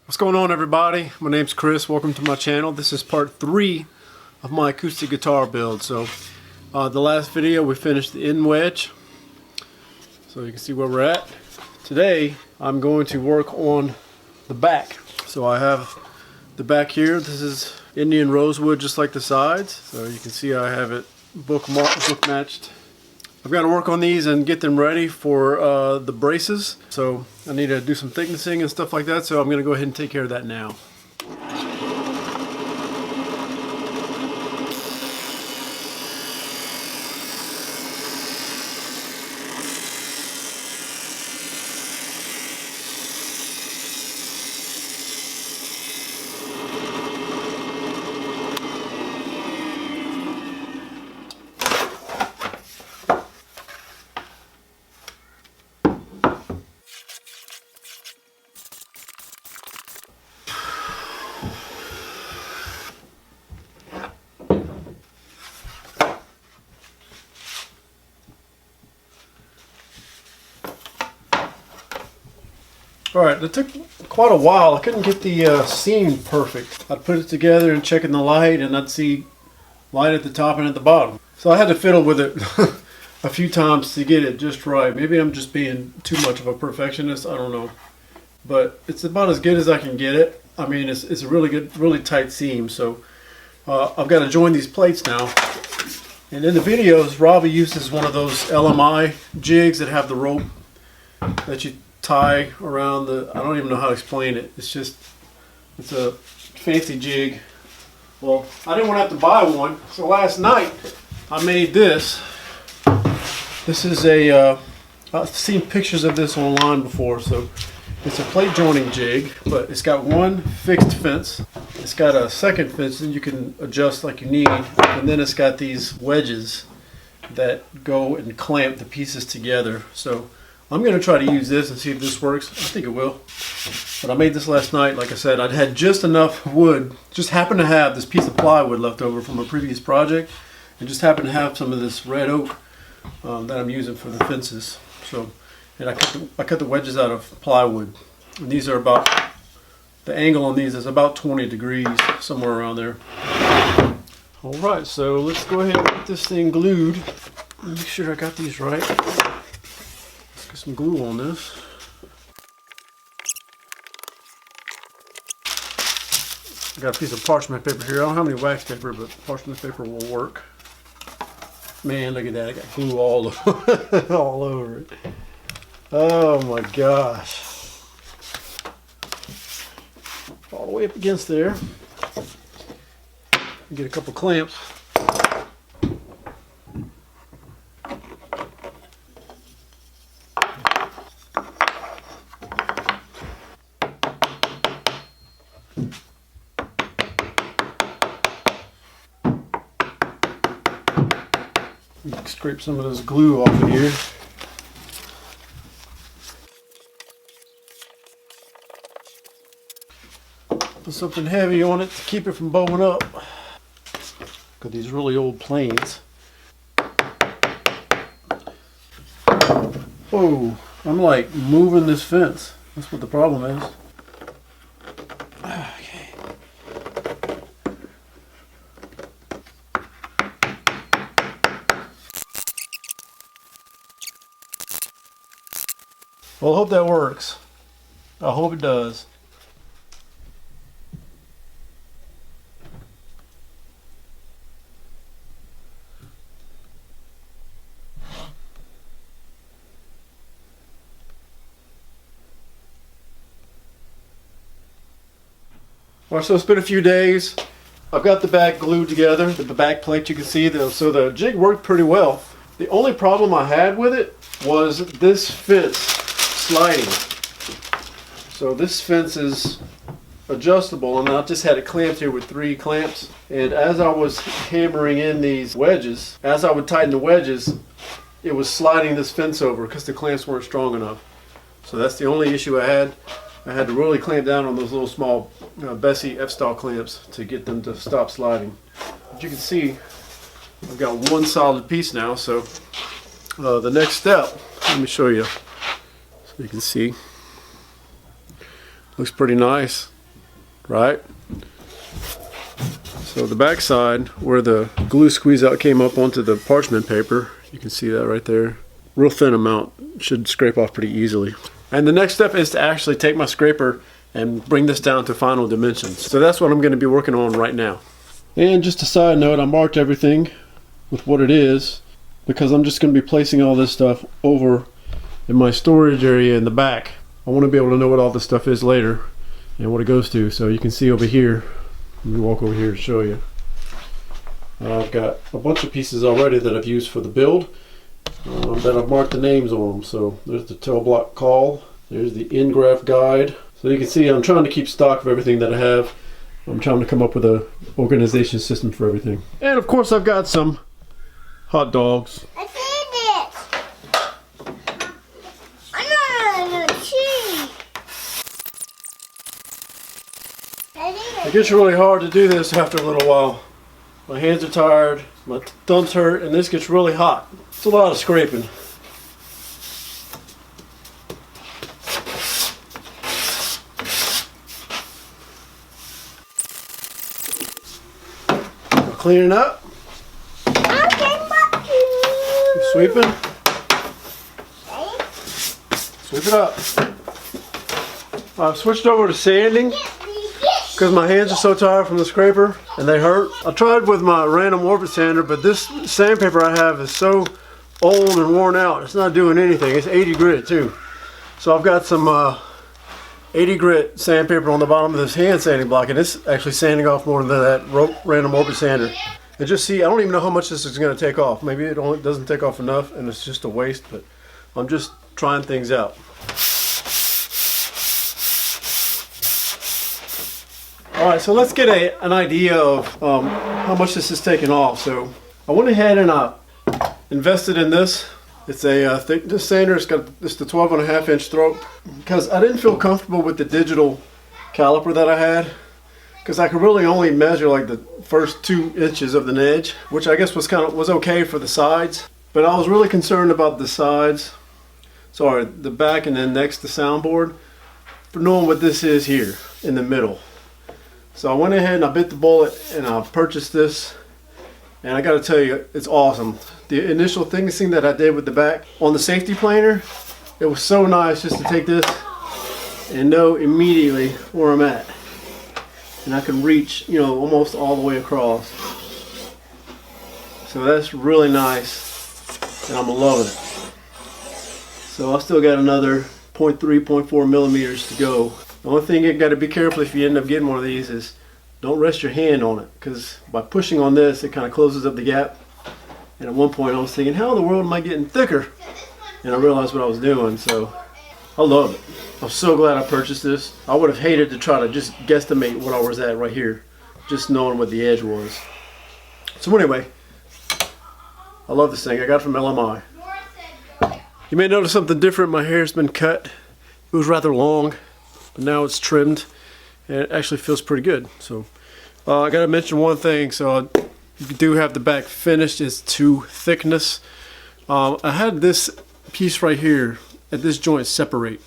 What's going on, everybody? My name's Chris. Welcome to my channel. This is part 3 of my acoustic guitar build. So the last video we finished the end wedge, so you can see where we're at. Today I'm going to work on the back. So I have the back here. This is Indian rosewood, just like the sides. So you can see I have it book matched. I've got to work on these and get them ready for the braces. So I need to do some thicknessing and stuff like that. So I'm going to go ahead and take care of that now. Alright, it took quite a while. I couldn't get the seam perfect. I'd put it together and check in the light, and I'd see light at the top and at the bottom. So I had to fiddle with it a few times to get it just right. Maybe I'm just being too much of a perfectionist, I don't know. But it's about as good as I can get it. I mean, it's a really good, really tight seam. So I've got to join these plates now. And in the videos, Robbie uses one of those LMI jigs that have the rope that you tie around the, I don't even know how to explain it. It's a fancy jig. Well, I didn't want to have to buy one, so last night I made this. This is I've seen pictures of this online before. So it's a plate joining jig, but it's got one fixed fence. It's got a second fence that you can adjust like you need, and then it's got these wedges that go and clamp the pieces together. So I'm going to try to use this and see if this works. I think it will. But I made this last night. Like I said, I'd had just enough wood, just happened to have this piece of plywood left over from a previous project, and just happened to have some of this red oak that I'm using for the fences. So, and I cut the wedges out of plywood. And these are about, the angle on these is about 20 degrees, somewhere around there. Alright, so let's go ahead and get this thing glued. Make sure I got these right. Get some glue on this. I got a piece of parchment paper here. I don't have any wax paper, but parchment paper will work. Man, look at that. I got glue all over, all over it. Oh my gosh. All the way up against there. Get a couple clamps. Scrape some of this glue off of here. Put something heavy on it to keep it from bowing up. Got these really old planes. Whoa, I'm like moving this fence. That's what the problem is. Well, I hope that works. I hope it does. Well, so it's been a few days. I've got the back glued together, the back plate you can see, so the jig worked pretty well. The only problem I had with it was this fence sliding. So this fence is adjustable, and I just had it clamped here with 3 clamps. And as I was hammering in these wedges, as I would tighten the wedges, it was sliding this fence over because the clamps weren't strong enough. So that's the only issue I had. I had to really clamp down on those little small Bessie F-style clamps to get them to stop sliding. As you can see, I've got one solid piece now, so the next step, let me show you so you can see. Looks pretty nice. right? So the back side where the glue squeeze out came up onto the parchment paper, you can see that right there. Real thin amount, should scrape off pretty easily. And the next step is to actually take my scraper and bring this down to final dimensions. So that's what I'm going to be working on right now. And just a side note, I marked everything with what it is because I'm just going to be placing all this stuff over in my storage area in the back. I want to be able to know what all this stuff is later and what it goes to. So you can see over here, let me walk over here to show you. I've got a bunch of pieces already that I've used for the build that I've marked the names on them. So there's the tail block call, there's the in-graft guide. So you can see I'm trying to keep stock of everything that I have. I'm trying to come up with an organization system for everything. And of course I've got some hot dogs. I see this. I'm not cheese. It gets really hard to do this after a little while. My hands are tired, my thumbs hurt, and this gets really hot. It's a lot of scraping. Cleaning up. Sweeping. Sweep it up. I've switched over to sanding because my hands are so tired from the scraper and they hurt. I tried with my random orbit sander, but this sandpaper I have is so old and worn out. It's not doing anything. It's 80 grit too. So I've got some 80 grit sandpaper on the bottom of this hand sanding block, and it's actually sanding off more than that random orbit sander. And just see, I don't even know how much this is going to take off. Maybe it only doesn't take off enough and it's just a waste, but I'm just trying things out. Alright, so let's get an idea of how much this is taking off. So I went ahead and invested in this. It's a thickness sander. It's got just the 12.5-inch throat because I didn't feel comfortable with the digital caliper that I had, because I could really only measure like the first 2 inches of the edge, which I guess was okay for the sides, but I was really concerned about the sides, sorry, the back and then next to the soundboard, for knowing what this is here in the middle. So I went ahead and I bit the bullet and I purchased this, and I gotta tell you, it's awesome. The initial thing that I did with the back on the safety planer, it was so nice just to take this and know immediately where I'm at. And I can reach, you know, almost all the way across. So that's really nice, and I'm loving it. So I still got another 0.3, 0.4 millimeters to go. The only thing you got to be careful if you end up getting one of these is don't rest your hand on it, because by pushing on this, it kind of closes up the gap. And at one point I was thinking, how in the world am I getting thicker? And I realized what I was doing, so I love it. I'm so glad I purchased this. I would have hated to try to just guesstimate what I was at right here, just knowing what the edge was. So anyway, I love this thing. I got it from LMI. You may notice something different. My hair's been cut. It was rather long, but now it's trimmed, and it actually feels pretty good. So I got to mention one thing. So you do have the back finished. It's to thickness. I had this piece right here at this joint separate.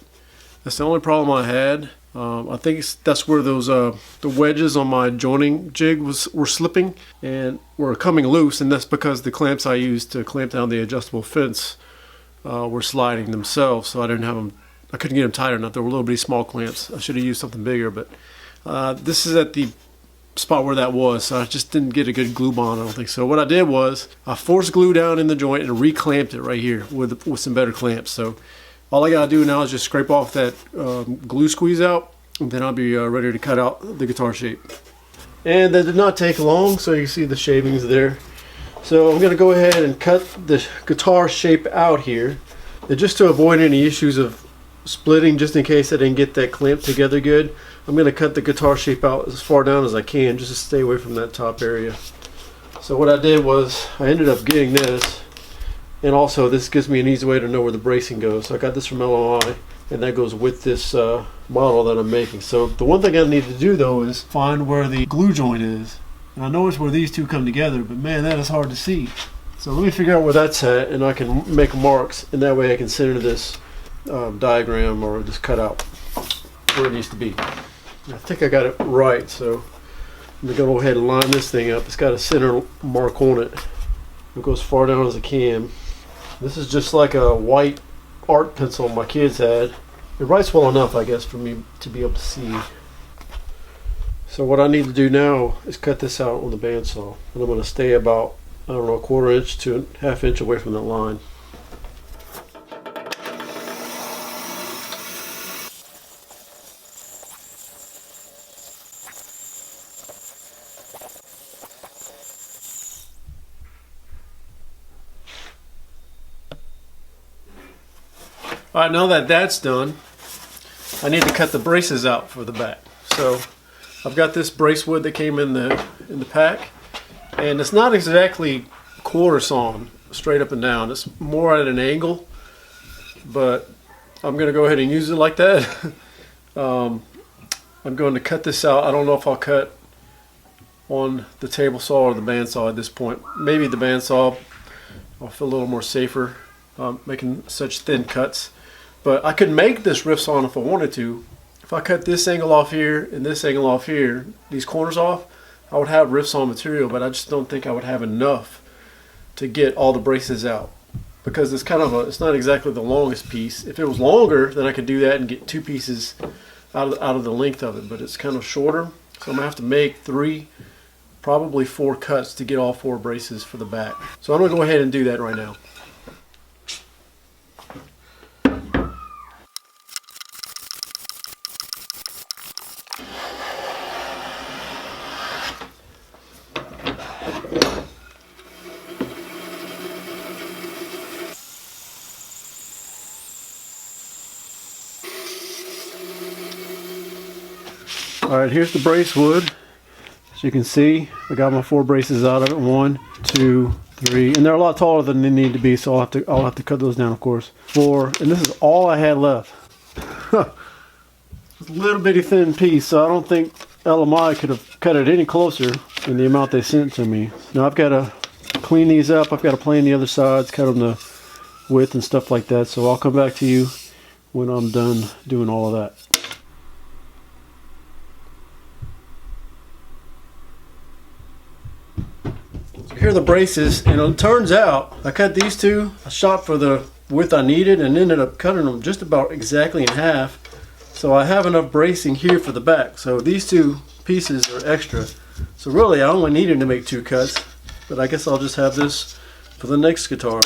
That's the only problem I had. I think that's where those the wedges on my joining jig were slipping and were coming loose, and that's because the clamps I used to clamp down the adjustable fence were sliding themselves, so I didn't have them. I couldn't get them tight enough. They were little bitty small clamps. I should have used something bigger, but this is at the spot where that was, so I just didn't get a good glue bond, I don't think. So what I did was I forced glue down in the joint and reclamped it right here with some better clamps. So all I gotta do now is just scrape off that glue squeeze out, and then I'll be ready to cut out the guitar shape. And that did not take long, so you see the shavings there. So I'm gonna go ahead and cut the guitar shape out here, and just to avoid any issues of splitting, just in case I didn't get that clamp together good, I'm gonna cut the guitar shape out as far down as I can, just to stay away from that top area. So what I did was I ended up getting this. And also this gives me an easy way to know where the bracing goes. So I got this from LMI, and that goes with this model that I'm making. So the one thing I need to do though is find where the glue joint is. And I know it's where these two come together, but man, that is hard to see. So let me figure out where that's at, and I can make marks, and that way I can center this diagram or this cutout where it needs to be. I think I got it right, so I'm gonna go ahead and line this thing up. It's got a center mark on it. It goes far down as I can. This is just like a white art pencil my kids had. It writes well enough, I guess, for me to be able to see. So what I need to do now is cut this out on the bandsaw. And I'm going to stay about, I don't know, 1/4 inch to a 1/2 inch away from that line. Alright, now that that's done, I need to cut the braces out for the back. So I've got this brace wood that came in the pack, and it's not exactly quarter sawn straight up and down. It's more at an angle, but I'm going to go ahead and use it like that. I'm going to cut this out. I don't know if I'll cut on the table saw or the bandsaw at this point. Maybe the bandsaw. I'll feel a little more safer making such thin cuts. But I could make this riff sawn if I wanted to. If I cut this angle off here and this angle off here, these corners off, I would have riff sawn material, but I just don't think I would have enough to get all the braces out. Because it's kind of it's not exactly the longest piece. If it was longer, then I could do that and get 2 pieces out of the length of it, but it's kind of shorter. So I'm gonna have to make 3, probably 4 cuts to get all 4 braces for the back. So I'm gonna go ahead and do that right now. Alright, here's the brace wood. As you can see, I got my 4 braces out of it. 1, 2, 3, and they're a lot taller than they need to be, so I'll have to cut those down, of course. 4, and this is all I had left. It's a little bitty thin piece, so I don't think LMI could have cut it any closer than the amount they sent to me. Now I've got to clean these up. I've got to plane the other sides, cut them the width and stuff like that. So I'll come back to you when I'm done doing all of that. Here are the braces, and it turns out I cut these 2. I shot for the width I needed and ended up cutting them just about exactly in half. So I have enough bracing here for the back. So these 2 pieces are extra. So really I only needed to make 2 cuts, but I guess I'll just have this for the next guitar.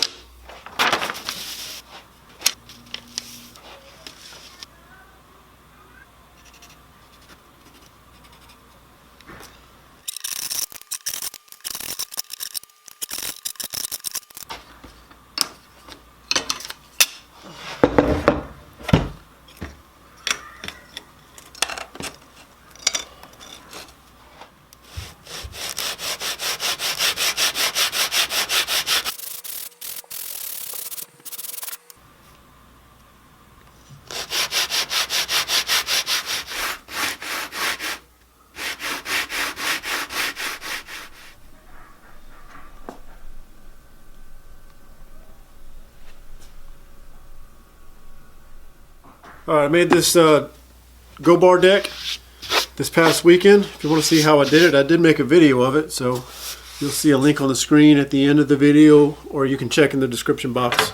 Alright, I made this Go Bar deck this past weekend. If you want to see how I did it, I did make a video of it, so you'll see a link on the screen at the end of the video, or you can check in the description box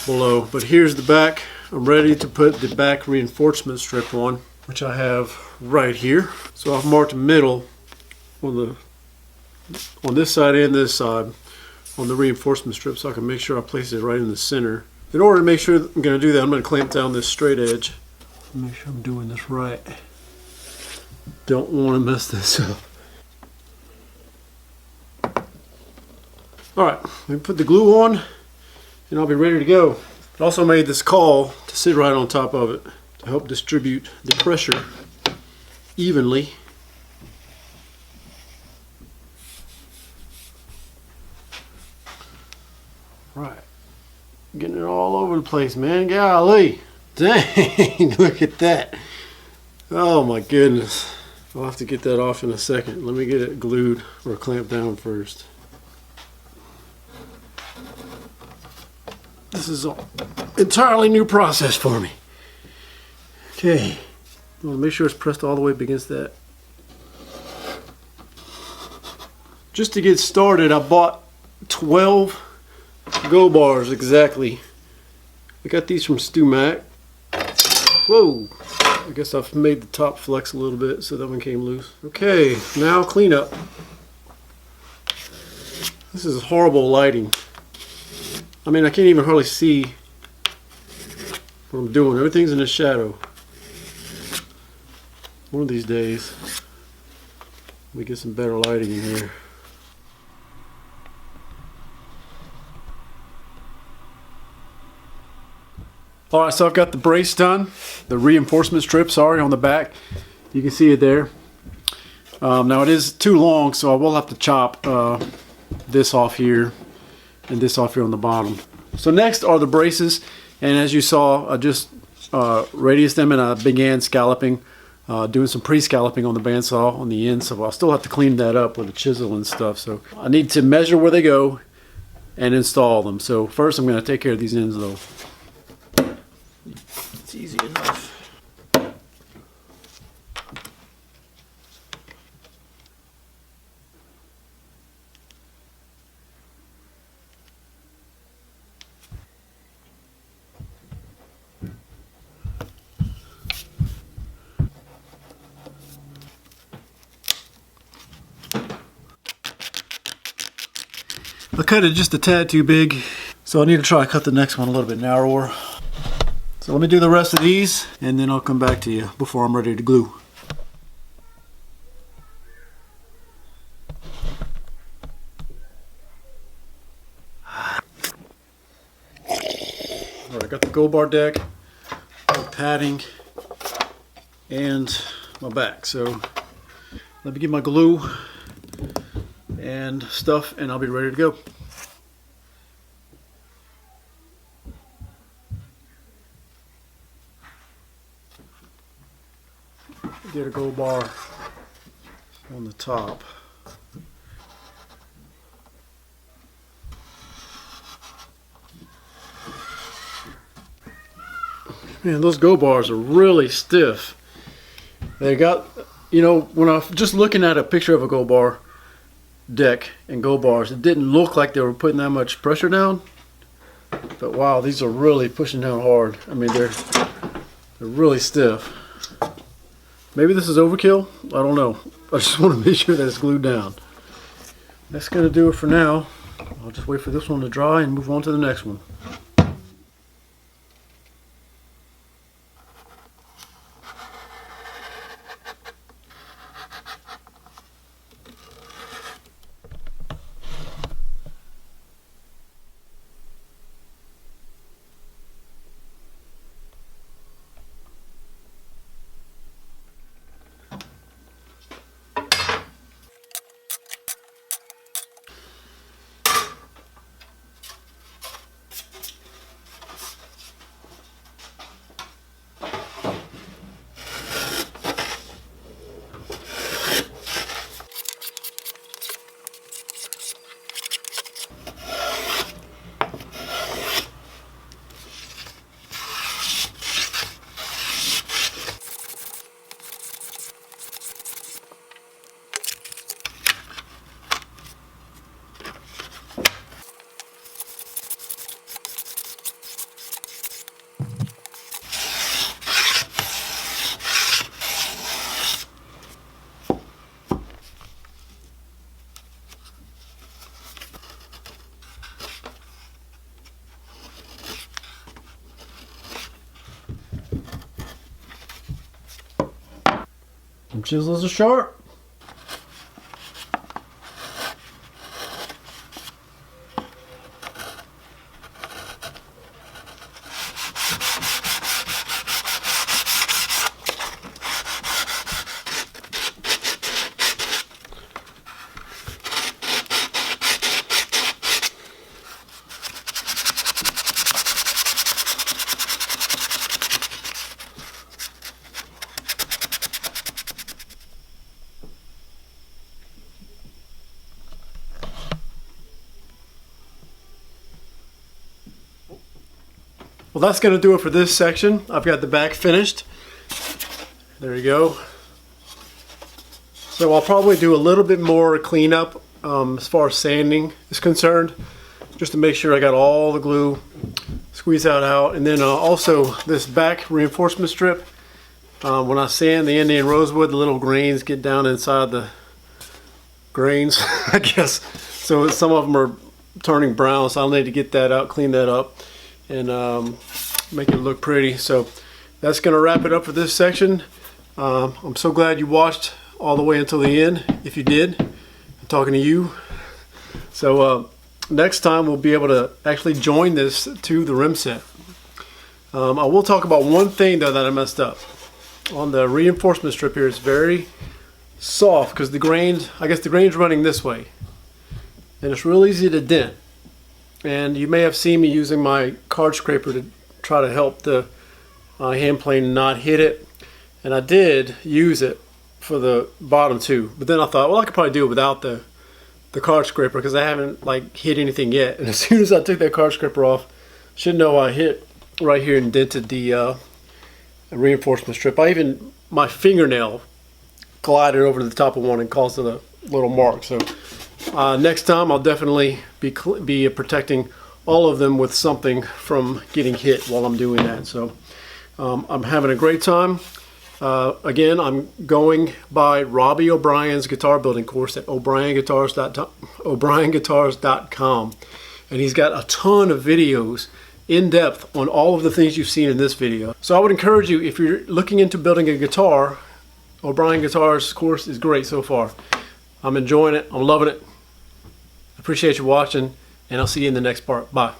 below. But here's the back. I'm ready to put the back reinforcement strip on, which I have right here. So I've marked the middle on this side and this side on the reinforcement strip, so I can make sure I place it right in the center. In order to make sure that I'm going to do that, I'm going to clamp down this straight edge. Make sure I'm doing this right. Don't want to mess this up. Alright, let me put the glue on and I'll be ready to go. I also made this caul to sit right on top of it to help distribute the pressure evenly. Right. Getting it all over the place, man. Golly. Dang, look at that. Oh my goodness. I'll have to get that off in a second. Let me get it glued or clamped down first. This is an entirely new process for me. Okay. I want to make sure it's pressed all the way up against that. Just to get started, I bought 12 go bars exactly. I got these from Stu Mac. Whoa! I guess I've made the top flex a little bit so that one came loose. Okay, now clean up. This is horrible lighting. I mean, I can't even hardly see what I'm doing. Everything's in the shadow. One of these days, we get some better lighting in here. Alright, so I've got the brace done. The reinforcement strip, sorry, on the back. You can see it there. Now it is too long, so I will have to chop this off here and this off here on the bottom. So next are the braces, and as you saw, I just radiused them and I began scalloping, doing some pre-scalloping on the bandsaw on the end, so I'll still have to clean that up with a chisel and stuff. So I need to measure where they go and install them. So first I'm going to take care of these ends though. It's easy enough. I cut it just a tad too big, so I need to try to cut the next one a little bit narrower. So let me do the rest of these and then I'll come back to you before I'm ready to glue. Alright, I got the gold bar deck, the padding, and my back. So let me get my glue and stuff and I'll be ready to go. Get a gold bar on the top. Man, those go bars are really stiff. They got, you know, when I was just looking at a picture of a go bar deck and go bars, it didn't look like they were putting that much pressure down. But wow, these are really pushing down hard. I mean, they're really stiff. Maybe this is overkill. I don't know. I just want to make sure that it's glued down. That's going to do it for now. I'll just wait for this one to dry and move on to the next one. Some chisels are sharp. Well, that's going to do it for this section. I've got the back finished. There you go. So I'll probably do a little bit more cleanup as far as sanding is concerned, just to make sure I got all the glue squeezed out. And then also this back reinforcement strip, when I sand the Indian rosewood, the little grains get down inside the grains, I guess. So some of them are turning brown, so I'll need to get that out, clean that up, and make it look pretty. So that's going to wrap it up for this section. I'm so glad you watched all the way until the end. If you did, I'm talking to you. So next time we'll be able to actually join this to the rim set. I will talk about one thing though that I messed up. On the reinforcement strip here, it's very soft because the grains, I guess the grain's running this way. And it's real easy to dent. And you may have seen me using my card scraper to try to help the hand plane not hit it. And I did use it for the bottom too. But then I thought, well, I could probably do it without the card scraper because I haven't like hit anything yet. And as soon as I took that card scraper off, should know I hit right here and dented the reinforcement strip. My fingernail glided over the top of one and caused a little mark. So next time I'll definitely be protecting all of them with something from getting hit while I'm doing that. So I'm having a great time. Again, I'm going by Robbie O'Brien's guitar building course at o'brienguitars.com, and he's got a ton of videos in depth on all of the things you've seen in this video. So I would encourage you, if you're looking into building a guitar, O'Brien Guitars course is great so far. I'm enjoying it. I'm loving it. Appreciate you watching, and I'll see you in the next part. Bye.